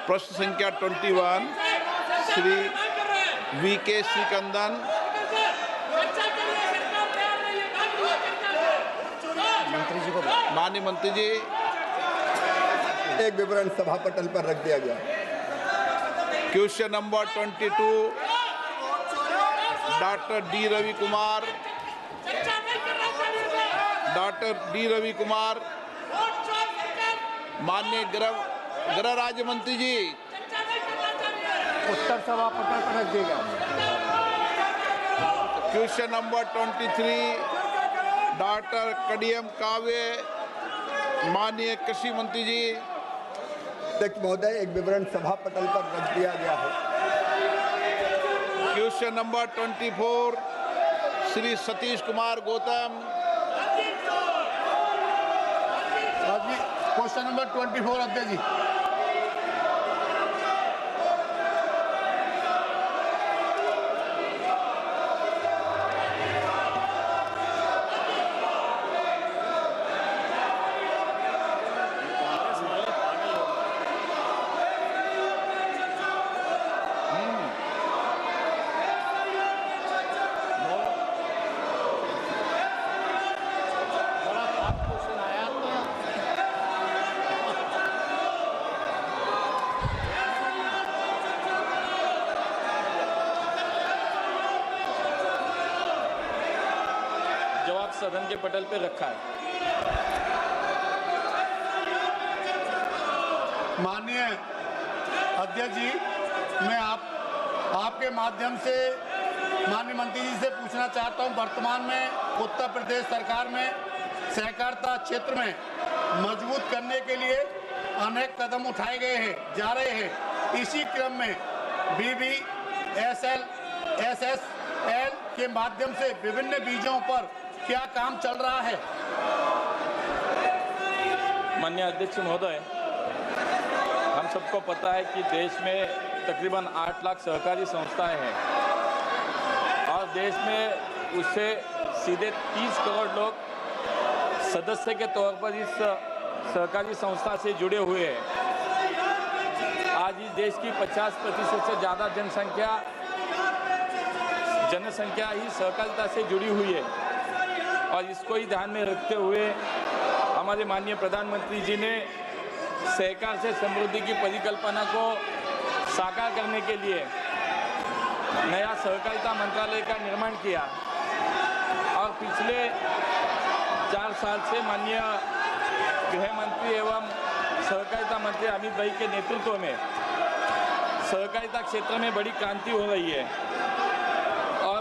प्रश्न संख्या 21 श्री वीके श्रीकंदन। मंत्री जी को माननीय मंत्री जी, एक विवरण सभा पटल पर रख दिया गया। Question number 22 doctor D Ravi Kumar. Doctor D Ravi Kumar, माननीय गृह राज्य मंत्री जी, उत्तर सभा पटल पर रख दिया गया। क्वेश्चन नंबर 23 डॉक्टर कडियम काव्य। माननीय कृषि मंत्री जी। अध्यक्ष महोदय, एक विवरण सभा पटल पर रख दिया गया है। Question number 24 Shri Satish Kumar Gautam. Question number 24 अध्यक्ष जी। सदन के पटल पे रखा है। माननीय अध्यक्ष जी, मैं आपके माध्यम से माननीय मंत्री जी से पूछना चाहता हूं, वर्तमान में उत्तर प्रदेश सरकार में सहकारिता क्षेत्र में मजबूत करने के लिए अनेक कदम उठाए गए हैं, जा रहे हैं। इसी क्रम में BBSL SSL के माध्यम से विभिन्न बीजों पर क्या काम चल रहा है? माननीय अध्यक्ष महोदय, हम सबको पता है कि देश में तकरीबन 8 लाख सहकारी संस्थाएं हैं और देश में उससे सीधे 30 करोड़ लोग सदस्य के तौर पर इस सहकारी संस्था से जुड़े हुए हैं। आज इस देश की 50% से ज़्यादा जनसंख्या ही सहकारिता से जुड़ी हुई है और इसको ही ध्यान में रखते हुए हमारे माननीय प्रधानमंत्री जी ने सहकार से समृद्धि की परिकल्पना को साकार करने के लिए नया सहकारिता मंत्रालय का निर्माण किया और पिछले 4 साल से माननीय गृह मंत्री एवं सहकारिता मंत्री अमित भाई के नेतृत्व में सहकारिता क्षेत्र में बड़ी क्रांति हो रही है और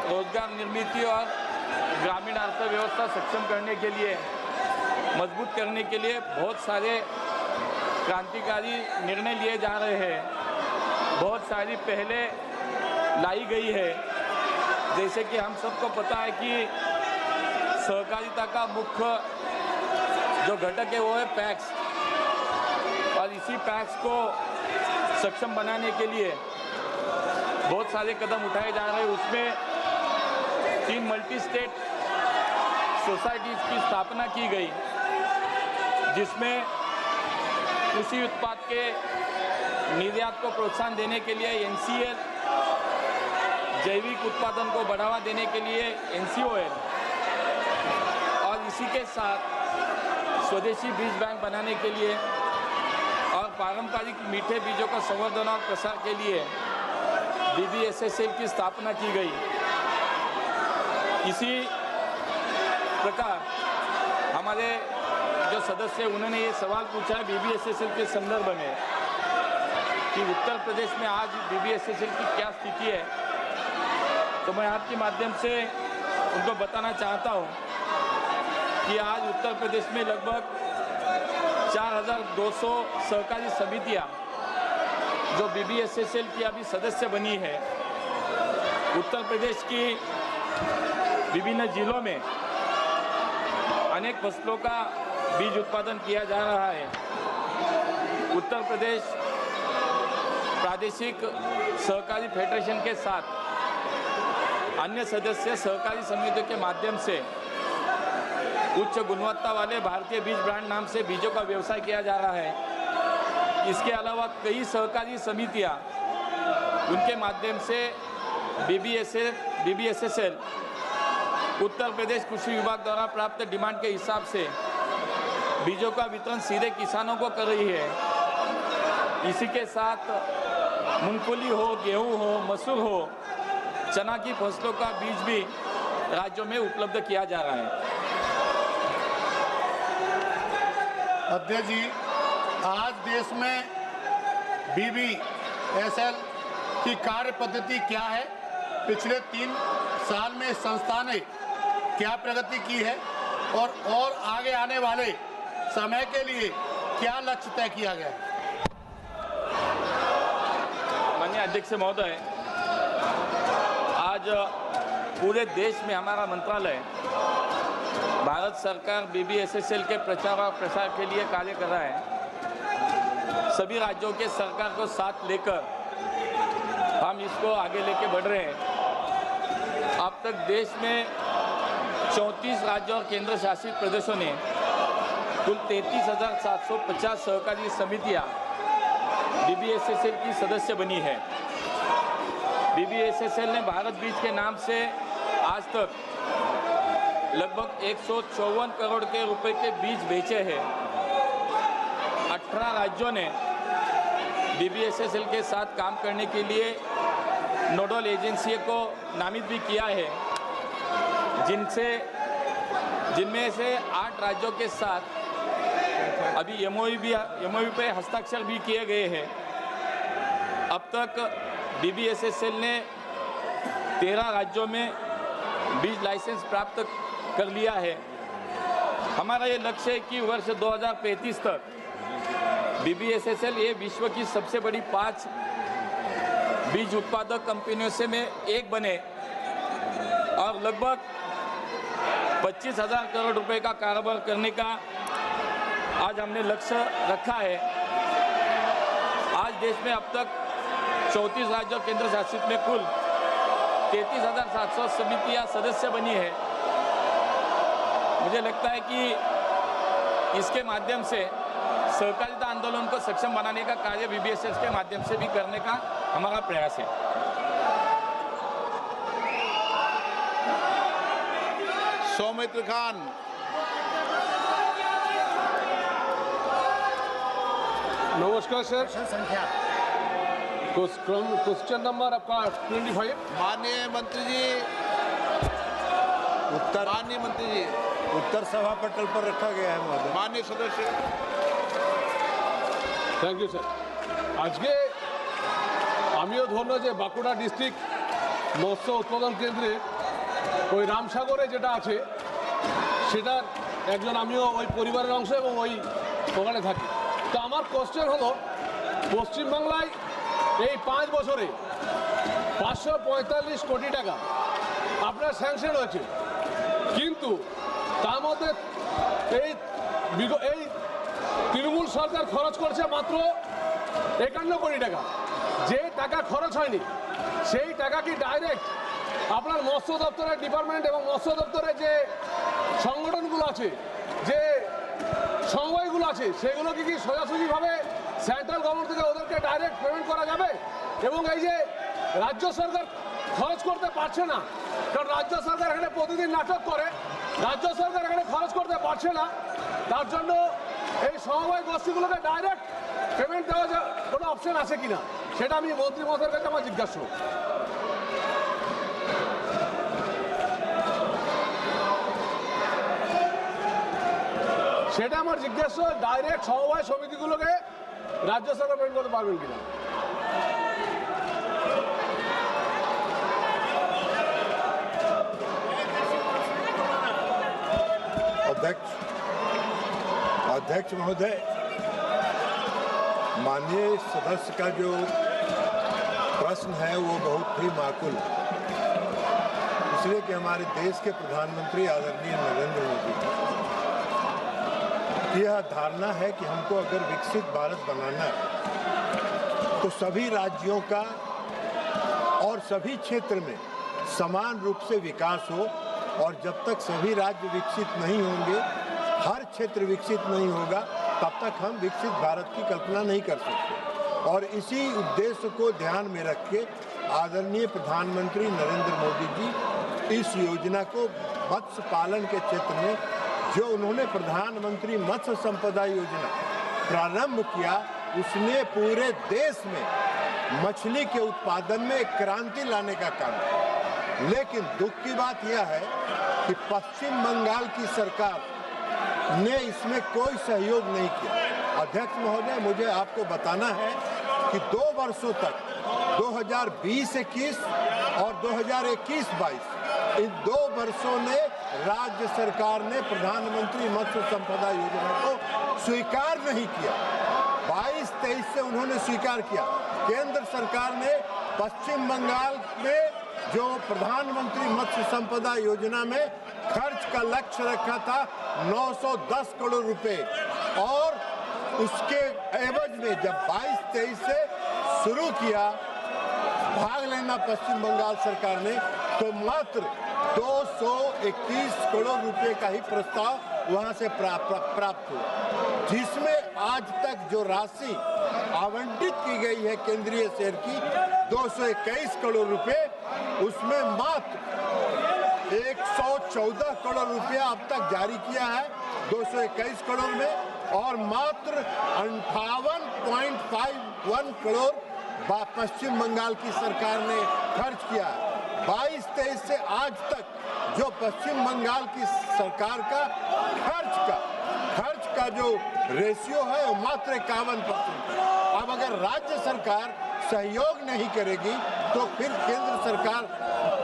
रोजगार निर्मित और ग्रामीण अर्थव्यवस्था सक्षम करने के लिए, मजबूत करने के लिए बहुत सारे क्रांतिकारी निर्णय लिए जा रहे हैं। बहुत सारी पहले लाई गई है, जैसे कि हम सबको पता है कि सहकारिता का मुख्य जो घटक है वो है पैक्स और इसी पैक्स को सक्षम बनाने के लिए बहुत सारे कदम उठाए जा रहे हैं। उसमें 3 मल्टी स्टेट सोसाइटीज़ की स्थापना की गई, जिसमें कृषि उत्पाद के निर्यात को प्रोत्साहन देने के लिए NCL, जैविक उत्पादन को बढ़ावा देने के लिए NCOL और इसी के साथ स्वदेशी बीज बैंक बनाने के लिए और पारंपरिक मीठे बीजों का संवर्धन और प्रसार के लिए BBSSL की स्थापना की गई। इसी प्रकार हमारे जो सदस्य उन्होंने ये सवाल पूछा है BBSSL के संदर्भ में कि उत्तर प्रदेश में आज BBSSL की क्या स्थिति है, तो मैं आपके माध्यम से उनको बताना चाहता हूँ कि आज उत्तर प्रदेश में लगभग 4200 सहकारी समितियाँ जो BBSSL की अभी सदस्य बनी है। उत्तर प्रदेश की विभिन्न जिलों में अनेक फसलों का बीज उत्पादन किया जा रहा है। उत्तर प्रदेश प्रादेशिक सहकारी फेडरेशन के साथ अन्य सदस्य सहकारी समितियों के माध्यम से उच्च गुणवत्ता वाले भारतीय बीज ब्रांड नाम से बीजों का व्यवसाय किया जा रहा है। इसके अलावा कई सहकारी समितियां उनके माध्यम से BBSSL उत्तर प्रदेश कृषि विभाग द्वारा प्राप्त डिमांड के हिसाब से बीजों का वितरण सीधे किसानों को कर रही है। इसी के साथ मूंगफली हो, गेहूं हो, मसूर हो, चना की फसलों का बीज भी राज्यों में उपलब्ध किया जा रहा है। अध्यक्ष जी, आज देश में BBSL की कार्य पद्धति क्या है? पिछले 3 साल में संस्था ने क्या प्रगति की है और आगे आने वाले समय के लिए क्या लक्ष्य तय किया गया है? माननीय अध्यक्ष महोदय, आज पूरे देश में हमारा मंत्रालय भारत सरकार BBSSL के प्रचार और प्रसार के लिए कार्य कर रहा है। सभी राज्यों के सरकार को साथ लेकर हम इसको आगे लेके बढ़ रहे हैं। अब तक देश में 34 राज्यों और केंद्र शासित प्रदेशों ने कुल 33,750 सहकारी समितियां BBSSL की सदस्य बनी है। BBSSL ने भारत बीज के नाम से आज तक लगभग 154 करोड़ के रुपए के बीज बेचे हैं। 18 राज्यों ने BBSSL के साथ काम करने के लिए नोडल एजेंसी को नामित भी किया है, जिनमें से 8 राज्यों के साथ अभी MOU पे हस्ताक्षर भी किए गए हैं। अब तक BBSSL ने 13 राज्यों में बीज लाइसेंस प्राप्त कर लिया है। हमारा ये लक्ष्य है कि वर्ष 2035 तक BBSSL ये विश्व की सबसे बड़ी 5 बीज उत्पादक कंपनियों से में एक बने और लगभग 25,000 करोड़ रुपए का कारोबार करने का आज हमने लक्ष्य रखा है। आज देश में अब तक 34 राज्यों केंद्र शासित में कुल 33,700 समितियां सदस्य बनी है। मुझे लगता है कि इसके माध्यम से सहकारिता आंदोलन को सक्षम बनाने का कार्य BBSSL के माध्यम से भी करने का हमारा प्रयास है। सौमित्र खान। नमस्कार सर। क्वेश्चन नंबर आपका 25। माननीय मंत्री जी, उत्तर सभा पटल पर रखा गया है महोदय। माननीय सदस्य। Thank you sir. आज के आमिও ধন্য যে বাঁকুড়া ডিস্ট্রিক্ট মৎস্য উৎপাদন কেন্দ্রে ওই রামসাগরে যেটা আছে সেটার একজন আমিও ওই পরিবারের অংশ এবং ওই ওখানে থাকি। তো আমার কোশ্চেন হলো, পশ্চিমবাংলায় এই 5 বছরে 545 কোটি টাকা আপনার স্যাংশন হয়েছে, কিন্তু তার মধ্যে এই তৃণমূল সরকার খরচ করছে মাত্র 51 কোটি টাকা। যে টাকা খরচ হয়নি সেই টাকা কি ডাইরেক্ট আপনার মৎস্য দপ্তরের ডিপার্টমেন্ট এবং মৎস্য দপ্তরের যে সংগঠনগুলো আছে, যে সমবায়গুলো আছে, সেগুলো কি সোজাসুজিভাবে সেন্ট্রাল গভর্নমেন্ট থেকে ওদেরকে ডাইরেক্ট পেমেন্ট করা যাবে? এবং এই যে রাজ্য সরকার খরচ করতে পারছে না, কারণ রাজ্য সরকার এখানে প্রতিদিন নাটক করে, রাজ্য সরকার এখানে খরচ করতে পারছে না, তার জন্য এই সমবায় গোষ্ঠীগুলোকে ডাইরেক্ট পেমেন্ট দেওয়া কোনো অপশন আছে কিনা, সেটা আমি মন্ত্রী মহোদয়ের কাছে আমার জিজ্ঞাসা। সেটা আমার জিজ্ঞাসা, ডাইরেক্ট সমবায় সমিতিগুলোকে রাজ্য সরকার পেমেন্ট করতে পারবেন কিনা। अध्यक्ष महोदय, माननीय सदस्य का जो प्रश्न है वो बहुत ही माकूल है, इसलिए कि हमारे देश के प्रधानमंत्री आदरणीय नरेंद्र मोदी की यह धारणा है कि हमको अगर विकसित भारत बनाना है तो सभी राज्यों का और सभी क्षेत्र में समान रूप से विकास हो, और जब तक सभी राज्य विकसित नहीं होंगे, हर क्षेत्र विकसित नहीं होगा, तब तक हम विकसित भारत की कल्पना नहीं कर सकते। और इसी उद्देश्य को ध्यान में रख के आदरणीय प्रधानमंत्री नरेंद्र मोदी जी इस योजना को मत्स्य पालन के क्षेत्र में जो उन्होंने प्रधानमंत्री मत्स्य संपदा योजना प्रारंभ किया, उसने पूरे देश में मछली के उत्पादन में एक क्रांति लाने का काम किया। लेकिन दुख की बात यह है कि पश्चिम बंगाल की सरकार ने इसमें कोई सहयोग नहीं किया। अध्यक्ष महोदय, मुझे आपको बताना है कि 2 वर्षों तक 2020-21 और 2021-22 इन 2 वर्षों ने राज्य सरकार ने प्रधानमंत्री मत्स्य संपदा योजना को स्वीकार नहीं किया। 22-23 से उन्होंने स्वीकार किया। केंद्र सरकार ने पश्चिम बंगाल में जो प्रधानमंत्री मत्स्य संपदा योजना में खर्च का लक्ष्य रखा था 910 करोड़ रुपए, और उसके एवज में जब 22-23 से शुरू किया भाग लेना पश्चिम बंगाल सरकार ने, तो मात्र 221 करोड़ रुपए का ही प्रस्ताव वहां से प्राप्त हुआ, जिसमें आज तक जो राशि आवंटित की गई है केंद्रीय शेर की 221 करोड़ रुपए, उसमें मात्र 114 करोड़ रुपया अब तक जारी किया है 221 करोड़ में, और मात्र 58.51 करोड़ पश्चिम बंगाल की सरकार ने खर्च किया है। 22-23 से आज तक जो पश्चिम बंगाल की सरकार का खर्च का जो रेशियो है वो मात्र 51%। अब अगर राज्य सरकार सहयोग नहीं करेगी तो फिर केंद्र सरकार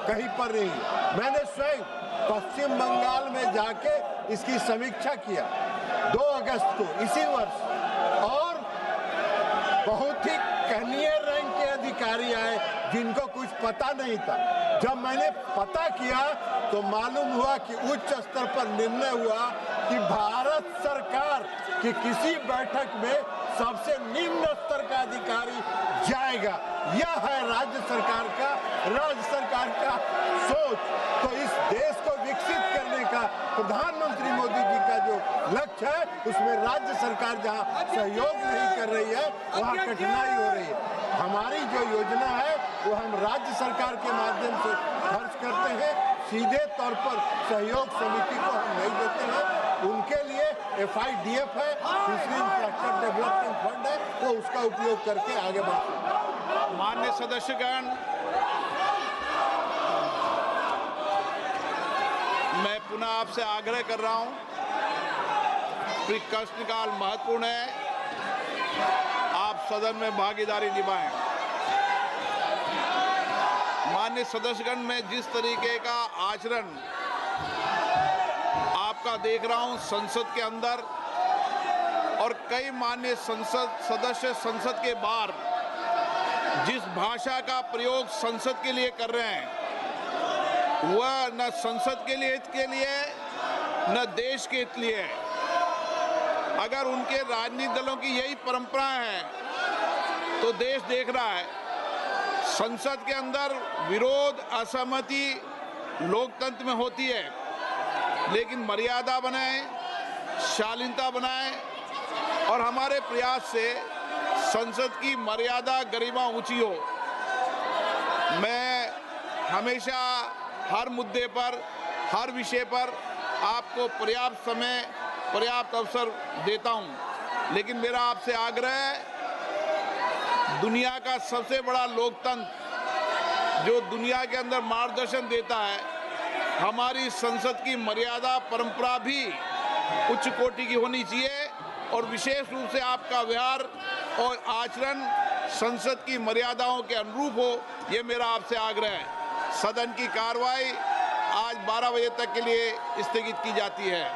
कहीं पर नहीं है। मैंने स्वयं पश्चिम बंगाल में जाके इसकी समीक्षा किया 2 अगस्त को इसी वर्ष, और बहुत ही कनीय रैंक के अधिकारी आए जिनको कुछ पता नहीं था। जब मैंने पता किया तो मालूम हुआ कि उच्च स्तर पर निर्णय हुआ कि भारत सरकार की किसी बैठक में सबसे निम्न स्तर का अधिकारी जाएगा। यह है राज्य सरकार का सोच। तो इस देश को विकसित करने का प्रधानमंत्री मोदी जी का जो लक्ष्य है, उसमें राज्य सरकार जहां सहयोग नहीं कर रही है वहां कठिनाई हो रही है। हमारी जो योजना है वो हम राज्य सरकार के माध्यम से खर्च करते हैं, सीधे तौर पर सहयोग समिति को हम नहीं देते हैं। उनके लिए FIDF है, फिशरी इंफ्रास्ट्रक्चर डेवलपमेंट फंड है, वो उसका उपयोग करके आगे बढ़ते हैं। माननीय सदस्यगण, मैं पुनः आपसे आग्रह कर रहा हूं, प्रश्नकाल महत्वपूर्ण है, आप सदन में भागीदारी निभाएं। माननीय सदस्यगण, मैं जिस तरीके का आचरण आपका देख रहा हूं संसद के अंदर, और कई माननीय संसद सदस्य संसद के बाहर जिस भाषा का प्रयोग संसद के लिए कर रहे हैं, वह न संसद के लिए हित के लिए न देश के हित लिए है। अगर उनके राजनीतिक दलों की यही परंपरा है तो देश देख रहा है संसद के अंदर विरोध असहमति लोकतंत्र में होती है, लेकिन मर्यादा बनाए, शालीनता बनाए, और हमारे प्रयास से संसद की मर्यादा गरिमा ऊंची हो। मैं हमेशा हर मुद्दे पर, हर विषय पर आपको पर्याप्त समय, पर्याप्त अवसर देता हूं, लेकिन मेरा आपसे आग्रह है, दुनिया का सबसे बड़ा लोकतंत्र जो दुनिया के अंदर मार्गदर्शन देता है, हमारी संसद की मर्यादा परंपरा भी उच्च कोटि की होनी चाहिए, और विशेष रूप से आपका व्यवहार और आचरण संसद की मर्यादाओं के अनुरूप हो, ये मेरा आपसे आग्रह है। सदन की कार्रवाई आज 12 बजे तक के लिए स्थगित की जाती है।